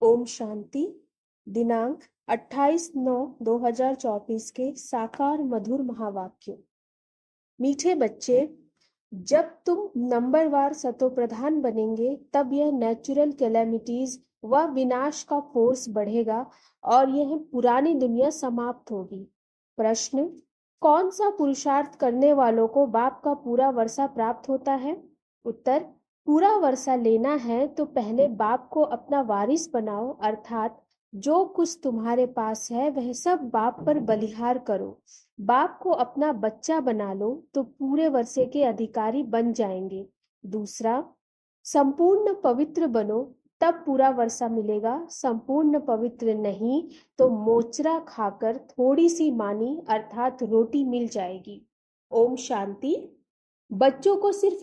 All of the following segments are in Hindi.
ओम शांति। दिनांक 28/9/2024 के साकार मधुर महावाक्य। मीठे बच्चे, जब तुम नंबरवार सतोप्रधान बनेंगे तब यह नेचुरल कैलेमिटीज व विनाश का फोर्स बढ़ेगा और यह पुरानी दुनिया समाप्त होगी। प्रश्न: कौन सा पुरुषार्थ करने वालों को बाप का पूरा वर्षा प्राप्त होता है? उत्तर: पूरा वर्षा लेना है तो पहले बाप को अपना वारिस बनाओ, अर्थात जो कुछ तुम्हारे पास है वह सब बाप पर बलिहार करो। बाप को अपना बच्चा बना लो तो पूरे वर्षे के अधिकारी बन जाएंगे। दूसरा, संपूर्ण पवित्र बनो तब पूरा वर्षा मिलेगा। संपूर्ण पवित्र नहीं तो मोचरा खाकर थोड़ी सी मानी अर्थात रोटी मिल जाएगी। ओम शांति। बच्चों को सिर्फ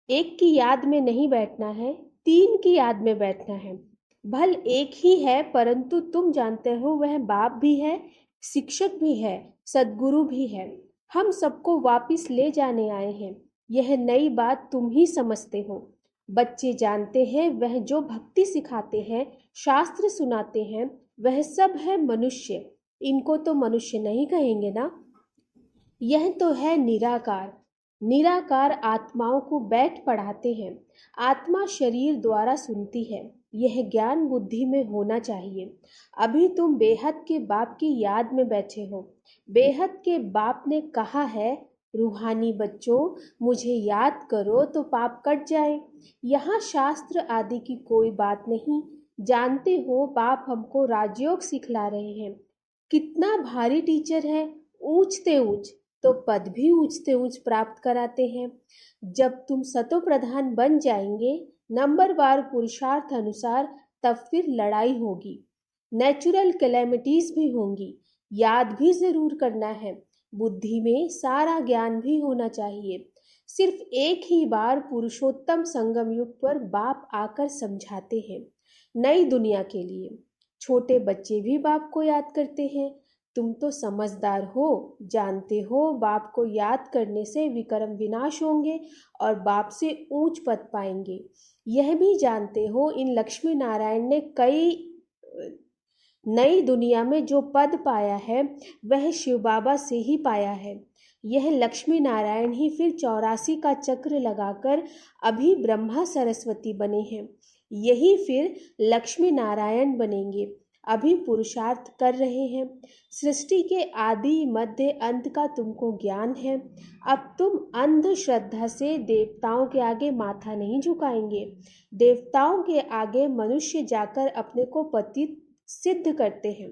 एक की याद में नहीं बैठना है, 3 की याद में बैठना है। भल एक ही है परंतु तुम जानते हो वह बाप भी है, शिक्षक भी है, सद्गुरु भी है। हम सबको वापिस ले जाने आए हैं। यह नई बात तुम ही समझते हो। बच्चे जानते हैं वह जो भक्ति सिखाते हैं, शास्त्र सुनाते हैं, वह सब है मनुष्य। इनको तो मनुष्य नहीं कहेंगे ना। यह तो है निराकार। निराकार आत्माओं को बैठ पढ़ाते हैं। आत्मा शरीर द्वारा सुनती है। यह ज्ञान बुद्धि में होना चाहिए। अभी तुम बेहद के बाप की याद में बैठे हो। बेहद के बाप ने कहा है, रूहानी बच्चों, मुझे याद करो तो पाप कट जाए। यहाँ शास्त्र आदि की कोई बात नहीं। जानते हो बाप हमको राजयोग सिखला रहे हैं। कितना भारी टीचर है। ऊंचते ऊंच तो पद भी ऊंचते ऊंच प्राप्त कराते हैं। जब तुम सतो प्रधान बन जाएंगे नंबरवार पुरुषार्थ अनुसार, तब फिर लड़ाई होगी, नेचुरल कैलेमिटीज भी होंगी। याद भी जरूर करना है। बुद्धि में सारा ज्ञान भी होना चाहिए। सिर्फ एक ही बार पुरुषोत्तम संगम युग पर बाप आकर समझाते हैं, नई दुनिया के लिए। छोटे बच्चे भी बाप को याद करते हैं। तुम तो समझदार हो, जानते हो बाप को याद करने से विकर्म विनाश होंगे और बाप से ऊंच पद पाएंगे। यह भी जानते हो इन लक्ष्मी नारायण ने नई दुनिया में जो पद पाया है वह शिव बाबा से ही पाया है। यह लक्ष्मी नारायण ही फिर 84 का चक्र लगाकर अभी ब्रह्मा सरस्वती बने हैं। यही फिर लक्ष्मी नारायण बनेंगे। अभी पुरुषार्थ कर रहे हैं। सृष्टि के आदि मध्य अंत का तुमको ज्ञान है। अब तुम अंधश्रद्धा से देवताओं के आगे माथा नहीं झुकाएंगे। देवताओं के आगे मनुष्य जाकर अपने को पतित सिद्ध करते हैं।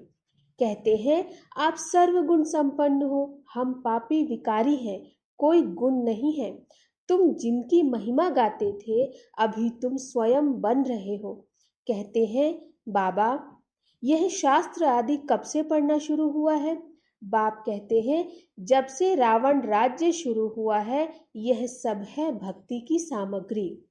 कहते हैं आप सर्वगुण संपन्न हो, हम पापी विकारी हैं, कोई गुण नहीं है। तुम जिनकी महिमा गाते थे अभी तुम स्वयं बन रहे हो। कहते हैं बाबा यह शास्त्र आदि कब से पढ़ना शुरू हुआ है? बाप कहते हैं जब से रावण राज्य शुरू हुआ है। यह सब है भक्ति की सामग्री।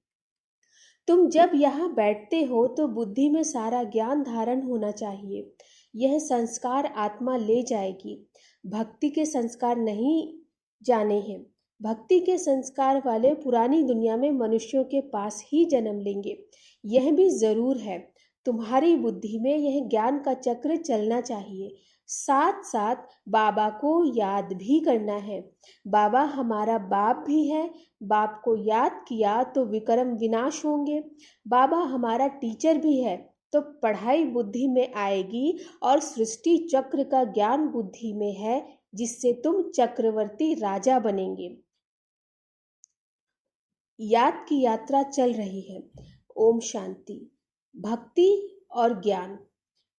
तुम जब यहाँ बैठते हो तो बुद्धि में सारा ज्ञान धारण होना चाहिए। यह संस्कार आत्मा ले जाएगी। भक्ति के संस्कार नहीं जाने हैं। भक्ति के संस्कार वाले पुरानी दुनिया में मनुष्यों के पास ही जन्म लेंगे। यह भी जरूर है। तुम्हारी बुद्धि में यह ज्ञान का चक्र चलना चाहिए। साथ साथ बाबा को याद भी करना है। बाबा हमारा बाप भी है। बाप को याद किया तो विकर्म विनाश होंगे। बाबा हमारा टीचर भी है तो पढ़ाई बुद्धि में आएगी और सृष्टि चक्र का ज्ञान बुद्धि में है, जिससे तुम चक्रवर्ती राजा बनेंगे। याद की यात्रा चल रही है। ओम शांति। भक्ति और ज्ञान।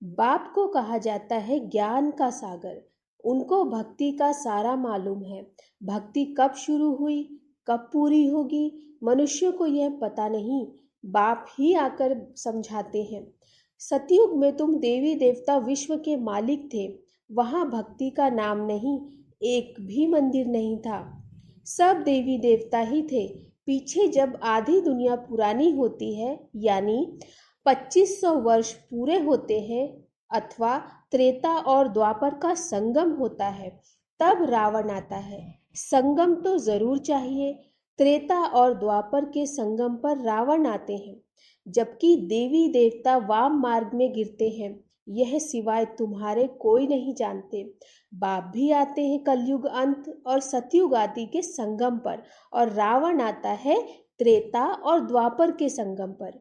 बाप को कहा जाता है ज्ञान का सागर। उनको भक्ति का सारा मालूम है। भक्ति कब शुरू हुई, कब पूरी होगी, मनुष्य को यह पता नहीं। बाप ही आकर समझाते हैं। सतयुग में तुम देवी देवता विश्व के मालिक थे। वहां भक्ति का नाम नहीं, एक भी मंदिर नहीं था। सब देवी देवता ही थे। पीछे जब आधी दुनिया पुरानी होती है, यानी 2500 वर्ष पूरे होते हैं, अथवा त्रेता और द्वापर का संगम होता है, तब रावण आता है। संगम तो जरूर चाहिए। त्रेता और द्वापर के संगम पर रावण आते हैं। जबकि देवी देवता वाम मार्ग में गिरते हैं, यह सिवाय तुम्हारे कोई नहीं जानते। बाप भी आते हैं कलयुग अंत और सतयुग आदि के संगम पर, और रावण आता है त्रेता और द्वापर के संगम पर।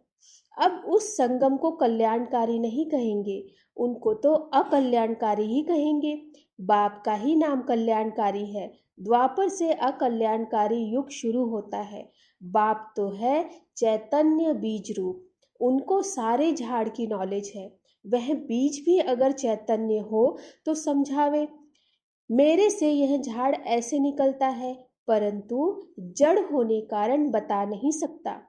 अब उस संगम को कल्याणकारी नहीं कहेंगे, उनको तो अकल्याणकारी ही कहेंगे। बाप का ही नाम कल्याणकारी है। द्वापर से अकल्याणकारी युग शुरू होता है। बाप तो है चैतन्य बीज रूप, उनको सारे झाड़ की नॉलेज है। वह बीज भी अगर चैतन्य हो तो समझावे, मेरे से यह झाड़ ऐसे निकलता है, परंतु जड़ होने कारण बता नहीं सकता।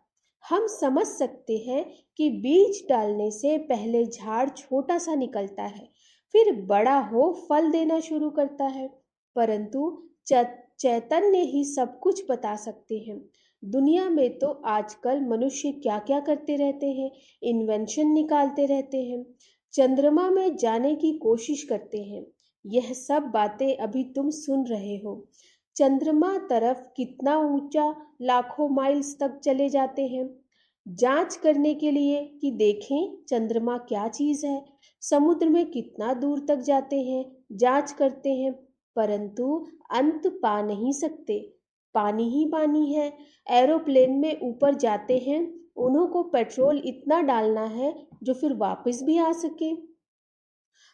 हम समझ सकते हैं कि बीज डालने से पहले झाड़ छोटा सा निकलता है, फिर बड़ा हो फल देना शुरू करता है, परंतु चैतन्य ही सब कुछ बता सकते हैं। दुनिया में तो आजकल मनुष्य क्या क्या करते रहते हैं, इन्वेंशन निकालते रहते हैं, चंद्रमा में जाने की कोशिश करते हैं। यह सब बातें अभी तुम सुन रहे हो। चंद्रमा तरफ कितना ऊंचा लाखों माइल्स तक चले जाते हैं जांच करने के लिए कि देखें चंद्रमा क्या चीज है। समुद्र में कितना दूर तक जाते हैं, जांच करते हैं, परंतु अंत पा नहीं सकते। पानी ही पानी है। एरोप्लेन में ऊपर जाते हैं, उन्हों को पेट्रोल इतना डालना है जो फिर वापस भी आ सके।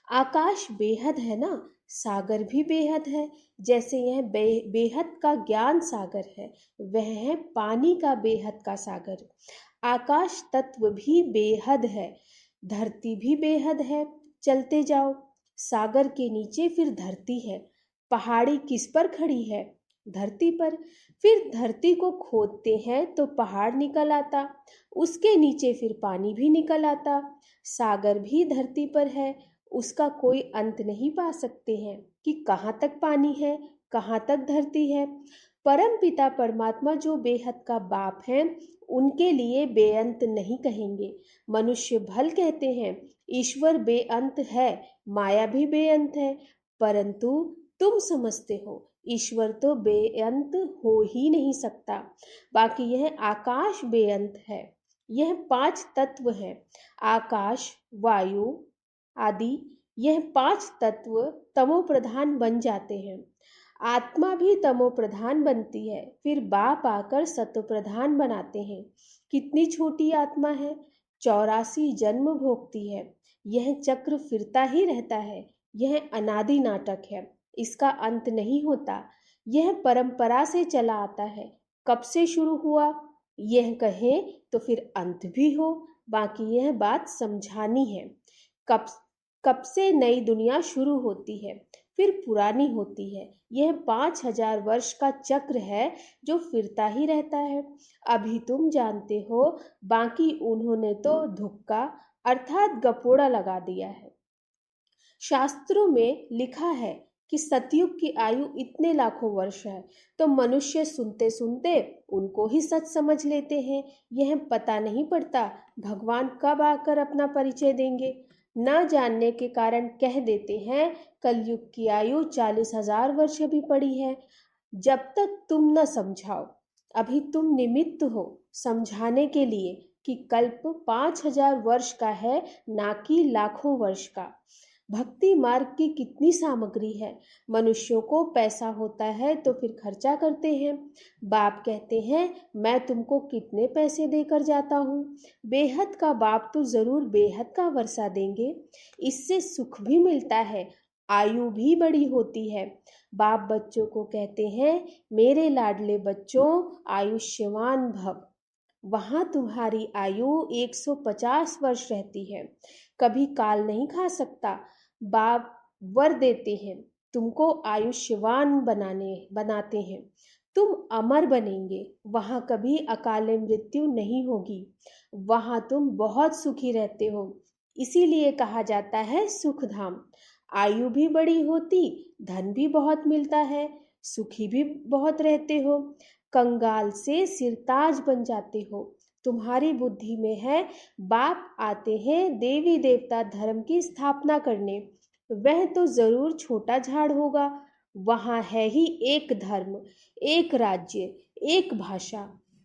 आकाश बेहद है ना, सागर भी बेहद है। जैसे यह बेहद का ज्ञान सागर है, वह है पानी का बेहद का सागर। आकाश तत्व भी बेहद है, धरती भी बेहद है। चलते जाओ, सागर के नीचे फिर धरती है। पहाड़ी किस पर खड़ी है? धरती पर। फिर धरती को खोदते हैं तो पहाड़ निकल आता, उसके नीचे फिर पानी भी निकल आता। सागर भी धरती पर है, उसका कोई अंत नहीं पा सकते हैं कि कहाँ तक पानी है, कहाँ तक धरती है। परम पिता परमात्मा जो बेहद का बाप है, उनके लिए बेअंत नहीं कहेंगे। मनुष्य भल कहते हैं ईश्वर बेअंत है, माया भी बेअंत है, परंतु तुम समझते हो ईश्वर तो बेअंत हो ही नहीं सकता। बाकी यह आकाश बेअंत है। यह 5 तत्व है, आकाश, वायु आदि। यह 5 तत्व तमो प्रधान बन जाते हैं। आत्मा भी तमो प्रधान बनती है, फिर बाप आकर सतो प्रधान बनाते हैं। कितनी छोटी आत्मा है, 84 जन्म भोगती है। यह चक्र फिरता ही रहता है। यह अनादि नाटक है, इसका अंत नहीं होता। यह परंपरा से चला आता है। कब से शुरू हुआ यह कहें तो फिर अंत भी हो। बाकी यह बात समझानी है। कब कब से नई दुनिया शुरू होती है, फिर पुरानी होती है। यह 5000 वर्ष का चक्र है जो फिरता ही रहता है। अभी तुम जानते हो, बाकी उन्होंने तो धुक्का अर्थात गपोड़ा लगा दिया है। शास्त्रों में लिखा है कि सतयुग की आयु इतने लाखों वर्ष है, तो मनुष्य सुनते सुनते उनको ही सच समझ लेते हैं। यह पता नहीं पड़ता भगवान कब आकर अपना परिचय देंगे। न जानने के कारण कह देते हैं कलयुग की आयु 40,000 वर्ष भी पड़ी है। जब तक तुम न समझाओ, अभी तुम निमित्त हो समझाने के लिए कि कल्प 5000 वर्ष का है, ना कि लाखों वर्ष का। भक्ति मार्ग की कितनी सामग्री है। मनुष्यों को पैसा होता है तो फिर खर्चा करते हैं। बाप कहते हैं मैं तुमको कितने पैसे देकर जाता हूँ। बेहद का बाप तो जरूर बेहद का वर्षा देंगे। इससे सुख भी मिलता है, आयु भी बड़ी होती है। बाप बच्चों को कहते हैं मेरे लाडले बच्चों, आयुष्यवान भव। वहां तुम्हारी आयु 150 वर्ष रहती है। कभी काल नहीं खा सकता। बाप वर देते हैं, तुमको आयुष्यवान बनाते हैं। तुम अमर बनेंगे। वहां कभी अकाले मृत्यु नहीं होगी। वहां तुम बहुत सुखी रहते हो, इसीलिए कहा जाता है सुख धाम। आयु भी बड़ी होती, धन भी बहुत मिलता है, सुखी भी बहुत रहते हो, कंगाल से सिरताज बन जाते हो। तुम्हारी बुद्धि में है बाप आते हैं देवी देवता धर्म की स्थापना करने। वह तो जरूर छोटा झाड़ होगा। वहां है ही एक धर्म, एक राज्य, एक भाषा।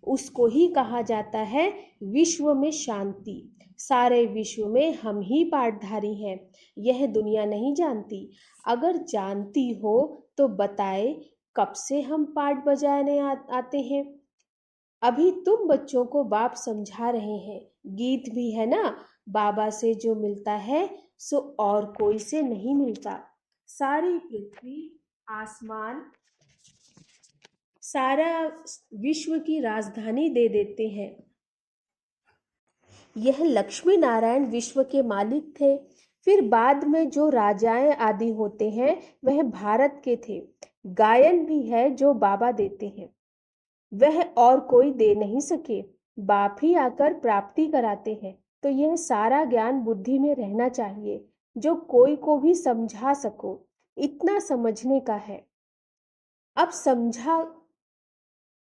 उसको ही कहा जाता है विश्व में शांति। सारे विश्व में हम ही पाठधारी हैं, यह दुनिया नहीं जानती। अगर जानती हो तो बताए कब से हम पाठ बजाने आते हैं। अभी तुम बच्चों को बाप समझा रहे हैं, गीत भी है ना, बाबा से जो मिलता है सो और कोई से नहीं मिलता। सारी पृथ्वी, आसमान, सारा विश्व की राजधानी दे देते हैं। यह लक्ष्मी नारायण विश्व के मालिक थे। फिर बाद में जो राजाएं आदि होते हैं वह भारत के थे। गायन भी है जो बाबा देते हैं, वह और कोई दे नहीं सके, बाप ही आकर प्राप्ति कराते हैं। तो यह सारा ज्ञान बुद्धि में रहना चाहिए, जो कोई को भी समझा सको, इतना समझने का है। अब समझा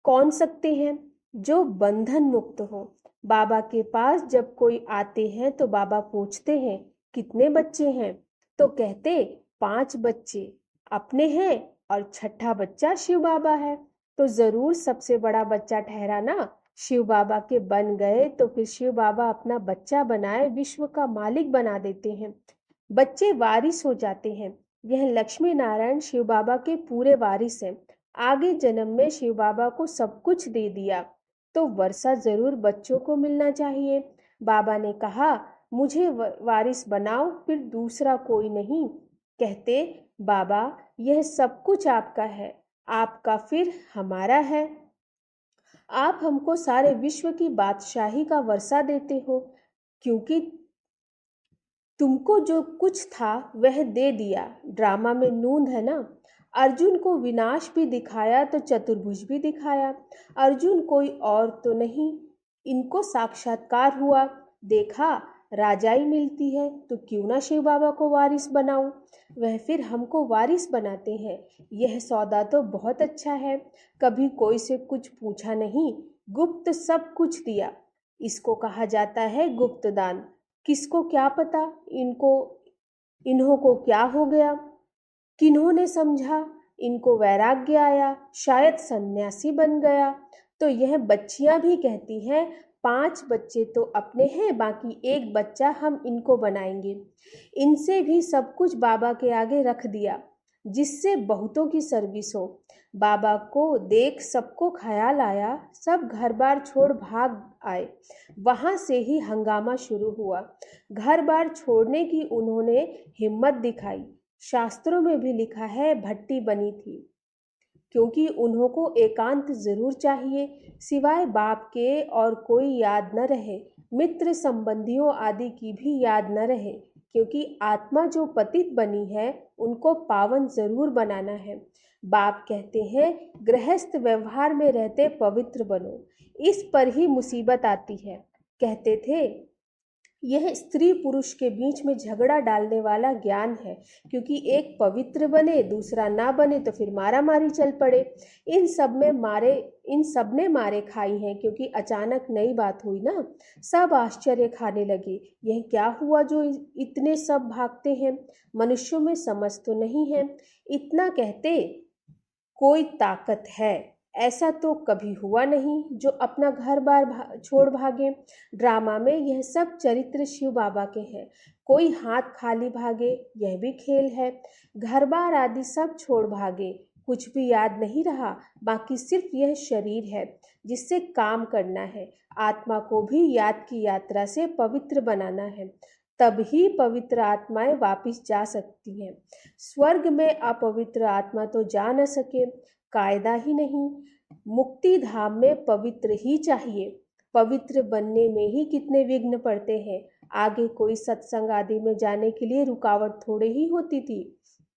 कौन सकते हैं? जो बंधन मुक्त हो। बाबा के पास जब कोई आते हैं तो बाबा पूछते हैं कितने बच्चे हैं, तो कहते 5 बच्चे अपने हैं और छठा बच्चा शिव बाबा है। तो जरूर सबसे बड़ा बच्चा ठहरा ना। शिव बाबा के बन गए तो फिर शिव बाबा अपना बच्चा बनाए विश्व का मालिक बना देते हैं। बच्चे वारिस हो जाते हैं। यह लक्ष्मी नारायण शिव बाबा के पूरे वारिस हैं। आगे जन्म में शिव बाबा को सब कुछ दे दिया तो वर्षा जरूर बच्चों को मिलना चाहिए। बाबा ने कहा मुझे वारिस बनाओ, फिर दूसरा कोई नहीं। कहते बाबा यह सब कुछ आपका है, आपका फिर हमारा है। आप हमको सारे विश्व की बादशाही का वर्षा देते हो, क्योंकि तुमको जो कुछ था वह दे दिया। ड्रामा में नूंद है ना। अर्जुन को विनाश भी दिखाया तो चतुर्भुज भी दिखाया। अर्जुन कोई और तो नहीं, इनको साक्षात्कार हुआ। देखा राजाई मिलती है तो क्यों ना शिव बाबा को वारिस बनाऊं। वह फिर हमको वारिस बनाते हैं। यह सौदा तो बहुत अच्छा है। कभी कोई से कुछ पूछा नहीं, गुप्त सब कुछ दिया। इसको कहा जाता है गुप्त दान। किसको क्या पता इन्हों को क्या हो गया, किन्होंने समझा इनको वैराग्य आया, शायद सन्यासी बन गया। तो यह बच्चियां भी कहती हैं 5 बच्चे तो अपने हैं, बाकी एक बच्चा हम इनको बनाएंगे। इनसे भी सब कुछ बाबा के आगे रख दिया, जिससे बहुतों की सर्विस हो। बाबा को देख सबको ख्याल आया, सब घर बार छोड़ भाग आए। वहां से ही हंगामा शुरू हुआ। घर बार छोड़ने की उन्होंने हिम्मत दिखाई। शास्त्रों में भी लिखा है भट्टी बनी थी, क्योंकि उन्हों को एकांत जरूर चाहिए, सिवाय बाप के और कोई याद न रहे, मित्र संबंधियों आदि की भी याद न रहे, क्योंकि आत्मा जो पतित बनी है उनको पावन जरूर बनाना है। बाप कहते हैं गृहस्थ व्यवहार में रहते पवित्र बनो, इस पर ही मुसीबत आती है। कहते थे यह स्त्री पुरुष के बीच में झगड़ा डालने वाला ज्ञान है, क्योंकि एक पवित्र बने दूसरा ना बने तो फिर मारा मारी चल पड़े। इन सब ने मारे खाई हैं, क्योंकि अचानक नई बात हुई ना। सब आश्चर्य खाने लगे, यह क्या हुआ जो इतने सब भागते हैं। मनुष्यों में समझ तो नहीं है। इतना कहते कोई ताकत है, ऐसा तो कभी हुआ नहीं जो अपना घर बार छोड़ भागे। ड्रामा में यह सब चरित्र शिव बाबा के हैं। कोई हाथ खाली भागे यह भी खेल है। घर बार आदि सब छोड़ भागे, कुछ भी याद नहीं रहा, बाकी सिर्फ यह शरीर है जिससे काम करना है। आत्मा को भी याद की यात्रा से पवित्र बनाना है, तभी पवित्र आत्माएं वापिस जा सकती हैं। स्वर्ग में अपवित्र आत्मा तो जा न सके, कायदा ही नहीं। मुक्ति धाम में पवित्र ही चाहिए। पवित्र बनने में ही कितने विघ्न पड़ते हैं। आगे कोई सत्संग आदि में जाने के लिए रुकावट थोड़े ही होती थी,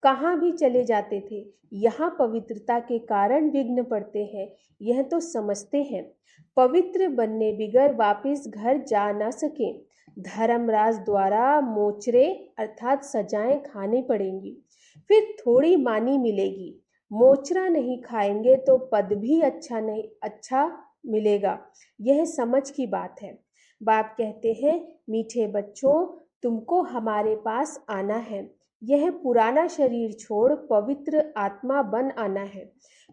कहाँ भी चले जाते थे। यहाँ पवित्रता के कारण विघ्न पड़ते हैं, यह तो समझते हैं। पवित्र बनने बिगर वापिस घर जा ना सके। धर्मराज द्वारा मोचरे अर्थात सजाएं खानी पड़ेंगी, फिर थोड़ी मानी मिलेगी। मोचरा नहीं खाएंगे तो पद भी अच्छा मिलेगा। यह समझ की बात है। बाप कहते हैं मीठे बच्चों तुमको हमारे पास आना है। यह पुराना शरीर छोड़ पवित्र आत्मा बन आना है।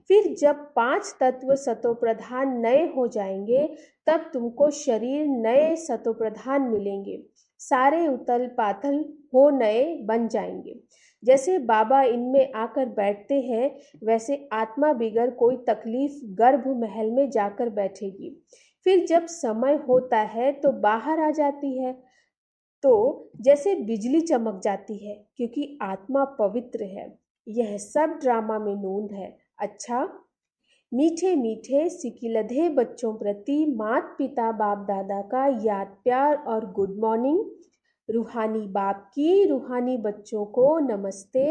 फिर जब 5 तत्व सतोप्रधान नए हो जाएंगे तब तुमको शरीर नए सतोप्रधान मिलेंगे। सारे उतल पातल हो नए बन जाएंगे। जैसे बाबा इनमें आकर बैठते हैं वैसे आत्मा बिगर कोई तकलीफ गर्भ महल में जाकर बैठेगी। फिर जब समय होता है तो बाहर आ जाती है तो जैसे बिजली चमक जाती है, क्योंकि आत्मा पवित्र है। यह सब ड्रामा में नूंद है। अच्छा, मीठे मीठे सिकिलधे बच्चों प्रति मात पिता बाप दादा का याद प्यार और गुड मॉर्निंग। रूहानी बाप की रूहानी बच्चों को नमस्ते।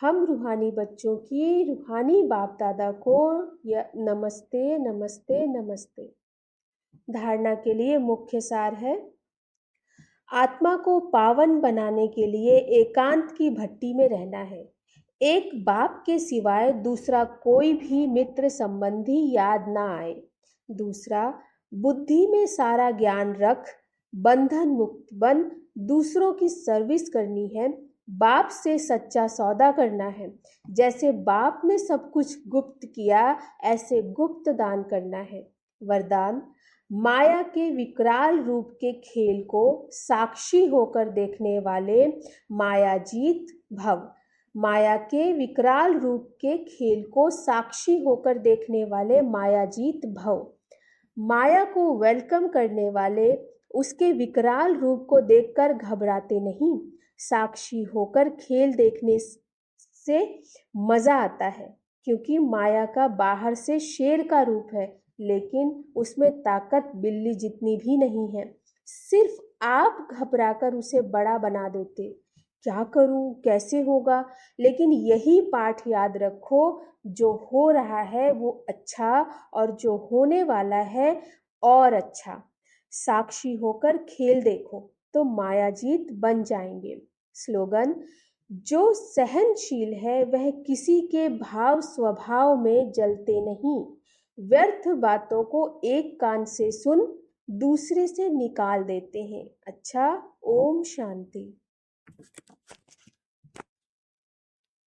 हम रूहानी बच्चों की रूहानी बाप दादा को नमस्ते नमस्ते नमस्ते। धारणा के लिए मुख्य सार है, आत्मा को पावन बनाने के लिए एकांत की भट्टी में रहना है। एक बाप के सिवाय दूसरा कोई भी मित्र संबंधी याद ना आए। दूसरा, बुद्धि में सारा ज्ञान रख, बंधन मुक्त बन, दूसरों की सर्विस करनी है, बाप से सच्चा सौदा करना है। जैसे बाप ने सब कुछ गुप्त किया ऐसे गुप्त दान करना है। वरदान, माया के विकराल रूप के खेल को साक्षी होकर देखने वाले मायाजीत भव। माया के विकराल रूप के खेल को साक्षी होकर देखने वाले मायाजीत भव। माया को वेलकम करने वाले उसके विकराल रूप को देखकर घबराते नहीं। साक्षी होकर खेल देखने से मजा आता है, क्योंकि माया का बाहर से शेर का रूप है लेकिन उसमें ताकत बिल्ली जितनी भी नहीं है। सिर्फ आप घबराकर उसे बड़ा बना देते। क्या करूं, कैसे होगा? लेकिन यही पाठ याद रखो, जो हो रहा है वो अच्छा और जो होने वाला है और अच्छा। साक्षी होकर खेल देखो तो मायाजीत बन जाएंगे। स्लोगन, जो सहनशील है वह किसी के भाव स्वभाव में जलते नहीं। व्यर्थ बातों को एक कान से सुन दूसरे से निकाल देते हैं। अच्छा, ओम शांति।